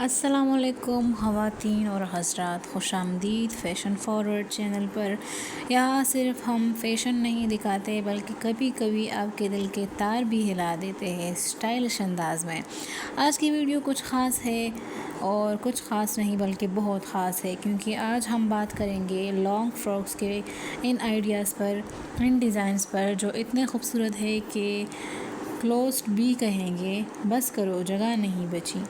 अस्सलामुअलैकुम ख़वातीन और हज़रात, खुशामदीद फ़ैशन फॉरवर्ड चैनल पर। यहाँ सिर्फ हम फ़ैशन नहीं दिखाते बल्कि कभी कभी आपके दिल के तार भी हिला देते हैं स्टाइलिश अंदाज में। आज की वीडियो कुछ ख़ास है और कुछ ख़ास नहीं बल्कि बहुत ख़ास है, क्योंकि आज हम बात करेंगे लॉन्ग फ्रॉक्स के इन आइडियाज़ पर, इन डिज़ाइंस पर जो इतने खूबसूरत है कि क्लोज्ड भी कहेंगे। बस करो, जगह नहीं बची।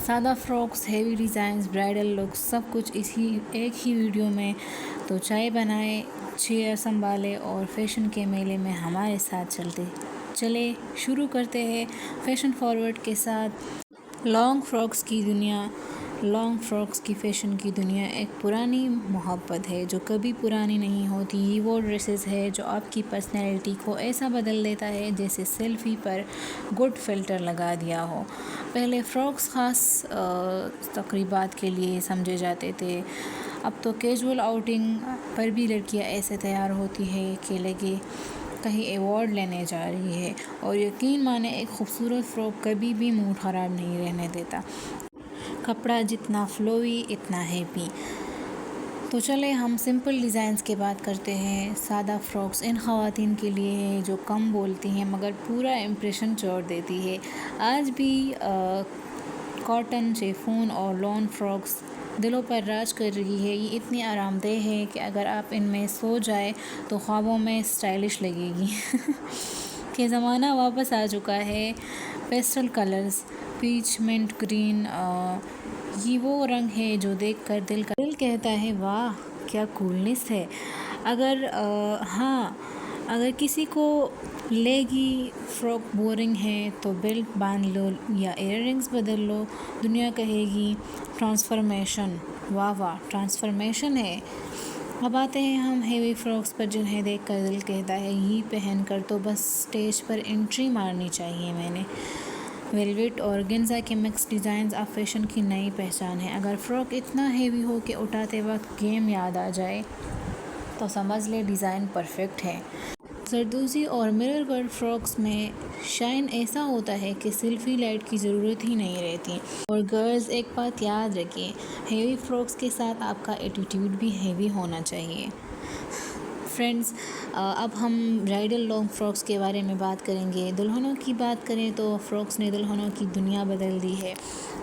सादा frocks, heavy designs, bridal looks, सब कुछ इसी एक ही वीडियो में। तो चाय बनाए, चेयर संभाले और फैशन के मेले में हमारे साथ चले शुरू करते हैं फैशन फॉरवर्ड के साथ। लॉन्ग फ्रॉक्स की दुनिया, लॉन्ग फ्रॉक्स की फ़ैशन की दुनिया एक पुरानी मोहब्बत है जो कभी पुरानी नहीं होती। ये वो ड्रेसेस है जो आपकी पर्सनैलिटी को ऐसा बदल देता है जैसे सेल्फ़ी पर गुड फ़िल्टर लगा दिया हो। पहले फ़्रॉक्स ख़ास तक़रीबात के लिए समझे जाते थे, अब तो कैजुअल आउटिंग पर भी लड़कियां ऐसे तैयार होती है कि लगे कहीं अवार्ड लेने जा रही है। और यकीन माने, एक खूबसूरत फ़्रॉक कभी भी मूड ख़राब नहीं रहने देता। कपड़ा जितना फ्लोई इतना हैवी। तो चले हम सिंपल डिज़ाइंस की बात करते हैं। सादा फ्रॉक्स इन ख़वातीन के लिए है जो कम बोलती हैं मगर पूरा इम्प्रेशन छोड़ देती है। आज भी कॉटन, शिफॉन और लॉन फ्रॉक्स दिलों पर राज कर रही है। ये इतनी आरामदेह है कि अगर आप इनमें सो जाए तो ख्वाबों में स्टाइलिश लगेगी। कि ज़माना वापस आ चुका है। Pastel colours, peach, mint green, ये वो रंग है जो देखकर दिल कहता है वाह क्या कूलनेस है। अगर किसी को लेगी फ्रॉक बोरिंग है तो बेल्ट बांध लो या इयररिंग्स बदल लो। दुनिया कहेगी ट्रांसफॉर्मेशन, वाह वाह ट्रांसफॉर्मेशन है। अब आते हैं हम हेवी फ्रॉक्स पर जिन्हें देखकर दिल कहता है ये पहन कर तो बस स्टेज पर एंट्री मारनी चाहिए मैंने। वेलवेट और गेंजा के मिक्स डिज़ाइंस अब फैशन की नई पहचान है। अगर फ़्रॉक इतना हेवी हो कि उठाते वक्त गेम याद आ जाए तो समझ ले डिज़ाइन परफेक्ट है। जरदोज़ी और मिरर वर्क फ्रॉक्स में शाइन ऐसा होता है कि सेल्फी लाइट की ज़रूरत ही नहीं रहती। और गर्ल्स, एक बात याद रखिए, हेवी फ्रॉक्स के साथ आपका एटीट्यूड भी हेवी होना चाहिए। फ्रेंड्स, अब हम ब्राइडल लॉन्ग फ्रॉक्स के बारे में बात करेंगे। दुल्हनों की बात करें तो फ़्रॉक्स ने दुल्हनों की दुनिया बदल दी है।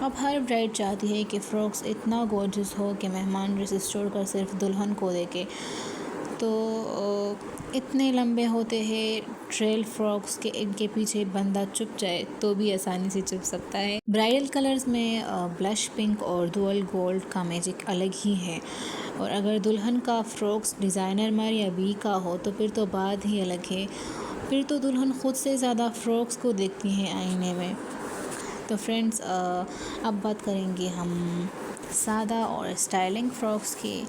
अब हर ब्राइड चाहती है कि फ़्रॉक्स इतना गॉर्जियस हो कि मेहमान ड्रेसेस छोड़कर सिर्फ दुल्हन को देखे। तो इतने लंबे होते हैं ट्रेल फ्रॉक्स के इनके पीछे बंदा चुप जाए तो भी आसानी से चुप सकता है। ब्राइडल कलर्स में ब्लश पिंक और डुअल गोल्ड का मैजिक अलग ही है। और अगर दुल्हन का फ्रॉक्स डिज़ाइनर मार या बी का हो तो फिर तो बात ही अलग है। फिर तो दुल्हन खुद से ज़्यादा फ्रॉक्स को देखती हैं आईने में। तो फ्रेंड्स, अब बात करेंगे हम सादा और स्टाइलिंग फ्रॉक्स की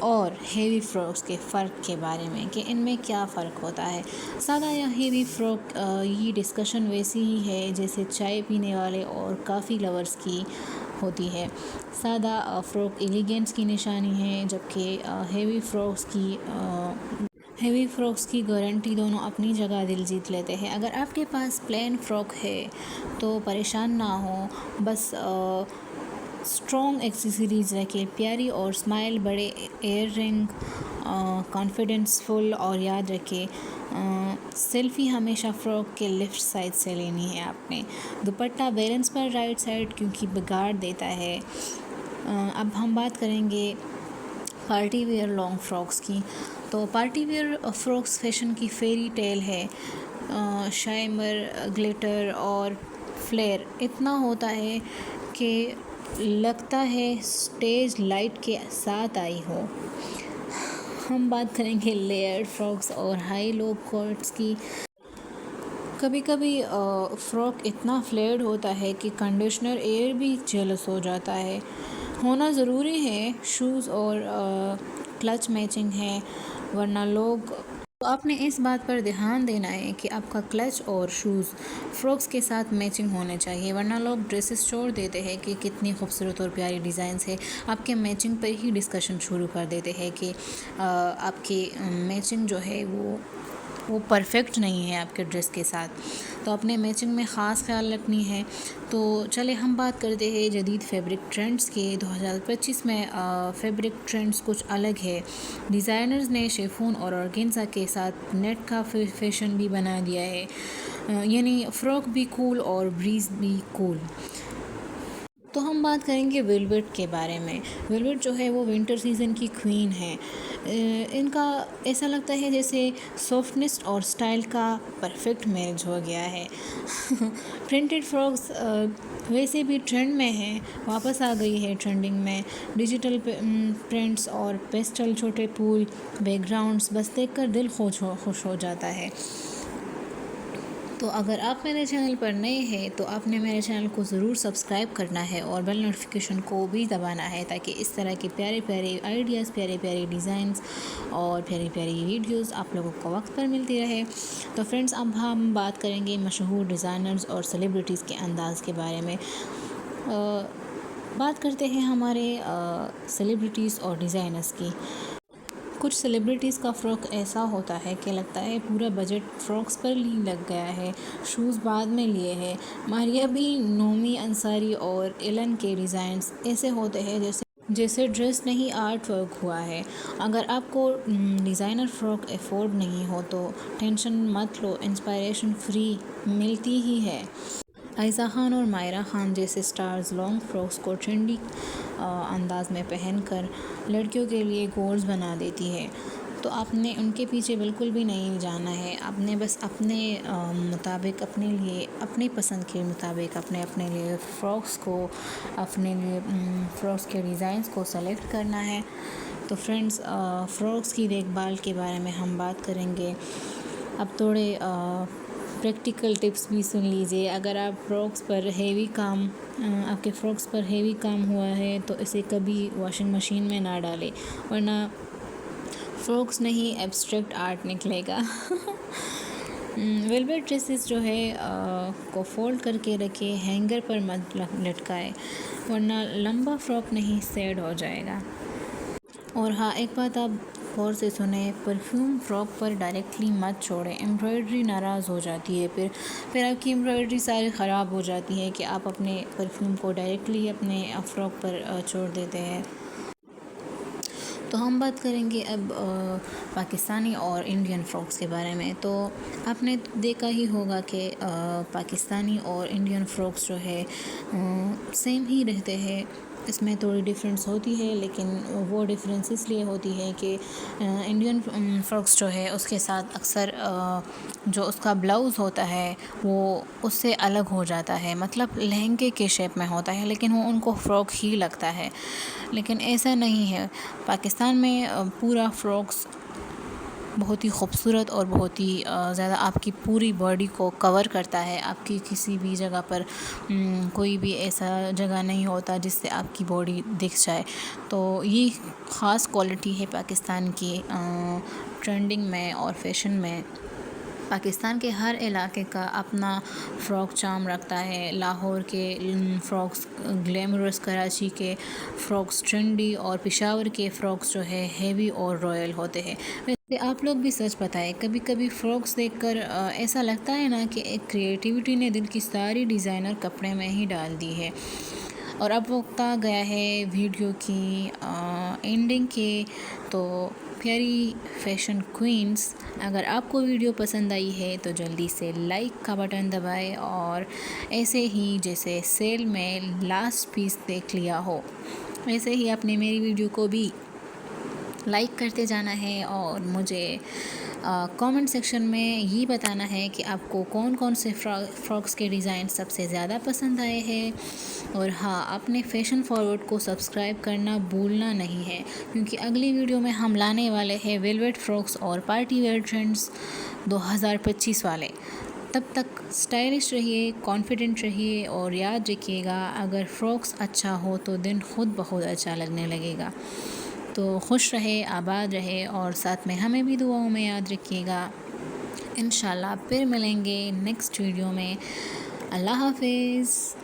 और हेवी फ्रॉक्स के फ़र्क के बारे में कि इनमें क्या फ़र्क होता है। सादा या हेवी फ्रॉक, ये डिस्कशन वैसी ही है जैसे चाय पीने वाले और काफ़ी लवर्स की होती है। सादा फ्रॉक एलिगेंस की निशानी है, जबकि हेवी फ्रॉक्स की गारंटी दोनों अपनी जगह दिल जीत लेते हैं। अगर आपके पास प्लेन फ्रॉक है तो परेशान ना हो, बस स्ट्रॉन्ग एक्सेसरीज़ रखें, प्यारी और स्माइल, बड़े एयर रिंग, कॉन्फिडेंसफुल। और याद रखें, सेल्फ़ी हमेशा फ़्रॉक के लेफ़्ट साइड से लेनी है आपने। दुपट्टा बैलेंस पर राइट साइड, क्योंकि बिगाड़ देता है। अब हम बात करेंगे पार्टी वेयर लॉन्ग फ्रॉक्स की। तो पार्टी वेयर फ्रॉक्स फैशन की फेरी टेल है। शाइमर, ग्लिटर और फ्लेयर इतना होता है कि लगता है स्टेज लाइट के साथ आई हो। हम बात करेंगे लेयर्ड फ्रॉक्स और हाई लो कॉर्ड्स की। कभी कभी फ्रॉक इतना फ्लेयर्ड होता है कि कंडीशनर एयर भी जेलस हो जाता है। होना ज़रूरी है। शूज़ और क्लच मैचिंग है, वरना लोग तो आपने इस बात पर ध्यान देना है कि आपका क्लच और शूज़ फ्रॉक्स के साथ मैचिंग होने चाहिए, वरना लोग ड्रेसेस छोड़ देते हैं कि कितनी खूबसूरत और प्यारी डिज़ाइंस है। आपके मैचिंग पर ही डिस्कशन शुरू कर देते हैं कि आपकी मैचिंग जो है वो वो परफेक्ट नहीं है आपके ड्रेस के साथ, तो अपने मैचिंग में ख़ास ख्याल रखनी है। तो चले हम बात करते हैं जदीद फैब्रिक ट्रेंड्स के। 2025 में फैब्रिक ट्रेंड्स कुछ अलग है। डिज़ाइनर्स ने शिफॉन और ऑर्गेन्जा के साथ नेट का फैशन भी बना दिया है, यानी फ़्रॉक भी कूल और ब्रीज भी कूल। तो हम बात करेंगे वेलवेट के बारे में। वेलवेट जो है वो विंटर सीज़न की क्वीन है। इनका ऐसा लगता है जैसे सॉफ्टनेस और स्टाइल का परफेक्ट मैच हो गया है। प्रिंटेड फ्रॉक्स वैसे भी ट्रेंड में है, वापस आ गई है ट्रेंडिंग में। डिजिटल प्रिंट्स और पेस्टल छोटे पूल बैकग्राउंड्स बस देखकर दिल खुश हो जाता है। तो अगर आप मेरे चैनल पर नए हैं तो आपने मेरे चैनल को ज़रूर सब्सक्राइब करना है और बेल नोटिफिकेशन को भी दबाना है, ताकि इस तरह के प्यारे प्यारे आइडियाज़, प्यारे प्यारे डिज़ाइंस और प्यारी प्यारी वीडियोस आप लोगों को वक्त पर मिलती रहे। तो फ्रेंड्स, अब हम बात करेंगे मशहूर डिज़ाइनर्स और सेलिब्रिटीज़ के अंदाज़ के बारे में। बात करते हैं हमारे सेलिब्रिटीज़ और डिज़ाइनर्स की। कुछ सेलिब्रिटीज़ का फ़्रॉक ऐसा होता है कि लगता है पूरा बजट फ़्रॉक्स पर ही लग गया है। शूज़ बाद में लिए हैं। मारिया भी, नोमी अंसारी और एलन के डिज़ाइंस ऐसे होते हैं जैसे ड्रेस नहीं आर्ट वर्क हुआ है। अगर आपको डिज़ाइनर फ़्रॉक अफोर्ड नहीं हो तो टेंशन मत लो, इंस्पायरेशन फ्री मिलती ही है। आयशा खान और मायरा खान जैसे स्टार्स लॉन्ग फ्रॉक्स को ट्रेंडी अंदाज में पहनकर लड़कियों के लिए गोल्स बना देती है। तो आपने उनके पीछे बिल्कुल भी नहीं जाना है। आपने बस अपने मुताबिक, अपने लिए, अपनी पसंद के मुताबिक अपने लिए फ़्रॉक्स को, अपने लिए फ़्रॉक्स के डिज़ाइंस को सेलेक्ट करना है। तो फ्रेंड्स, फ़्रॉक्स की देखभाल के बारे में हम बात करेंगे। अब थोड़े प्रैक्टिकल टिप्स भी सुन लीजिए। अगर आप आपके फ्रॉक्स पर हेवी काम हुआ है तो इसे कभी वॉशिंग मशीन में ना डालें, वरना फ्रॉक्स नहीं एब्स्ट्रैक्ट आर्ट निकलेगा। वेलवेट ड्रेसेस जो है को फोल्ड करके रखें, हैंगर पर मत लटकाए, वरना लंबा फ्रॉक नहीं सैड हो जाएगा। और हाँ, एक बात आप गौर से सुने, परफ्यूम फ्रॉक पर डायरेक्टली मत छोड़ें, एम्ब्रॉयडरी नाराज़ हो जाती है। फिर आपकी एम्ब्रॉयडरी सारी ख़राब हो जाती है कि आप अपने परफ्यूम को डायरेक्टली अपने फ्रॉक पर छोड़ देते हैं। तो हम बात करेंगे अब पाकिस्तानी और इंडियन फ़्रॉक्स के बारे में। तो आपने देखा ही होगा कि पाकिस्तानी और इंडियन फ़्रॉक्स जो है सेम ही रहते हैं। इसमें थोड़ी डिफरेंस होती है, लेकिन वो डिफरेंस इसलिए होती है कि इंडियन फ़्रॉक्स जो है उसके साथ अक्सर जो उसका ब्लाउज़ होता है वो उससे अलग हो जाता है, मतलब लहंगे के शेप में होता है, लेकिन वो उनको फ़्रॉक ही लगता है। लेकिन ऐसा नहीं है। पाकिस्तान में पूरा फ़्रॉक्स बहुत ही खूबसूरत और बहुत ही ज़्यादा आपकी पूरी बॉडी को कवर करता है। आपकी किसी भी जगह पर कोई भी ऐसा जगह नहीं होता जिससे आपकी बॉडी दिख जाए। तो ये ख़ास क्वालिटी है पाकिस्तान की ट्रेंडिंग में और फैशन में। पाकिस्तान के हर इलाके का अपना फ़्रॉक चार्म रखता है। लाहौर के फ़्रॉक्स ग्लैमरस, कराची के फ़्रॉक्स ट्रेंडी और पेशावर के फ़्रॉक्स जो है हेवी और रॉयल होते हैं। वैसे आप लोग भी सच बताएं, कभी कभी फ़्रॉक्स देखकर ऐसा लगता है ना कि एक क्रिएटिविटी ने दिल की सारी डिज़ाइनर कपड़े में ही डाल दी है। और अब वक्त आ गया है वीडियो की एंडिंग के। तो प्यारी फैशन क्वींस, अगर आपको वीडियो पसंद आई है तो जल्दी से लाइक का बटन दबाएं, और ऐसे ही जैसे सेल में लास्ट पीस देख लिया हो वैसे ही आपने मेरी वीडियो को भी लाइक करते जाना है। और मुझे कमेंट सेक्शन में ये बताना है कि आपको कौन कौन से फ्रॉक्स के डिज़ाइन सबसे ज़्यादा पसंद आए हैं। और हाँ, अपने फैशन फॉरवर्ड को सब्सक्राइब करना भूलना नहीं है, क्योंकि अगली वीडियो में हम लाने वाले हैं वेलवेट फ्रॉक्स और पार्टी वेयर ट्रेंड्स 2025 वाले। तब तक स्टाइलिश रहिए, कॉन्फिडेंट रहिए, और याद रखिएगा, अगर फ्रॉक्स अच्छा हो तो दिन खुद ब खुद अच्छा लगने लगेगा। तो खुश रहे, आबाद रहे, और साथ में हमें भी दुआओं में याद रखिएगा। इंशाल्लाह फिर मिलेंगे नेक्स्ट वीडियो में। अल्लाह हाफिज़।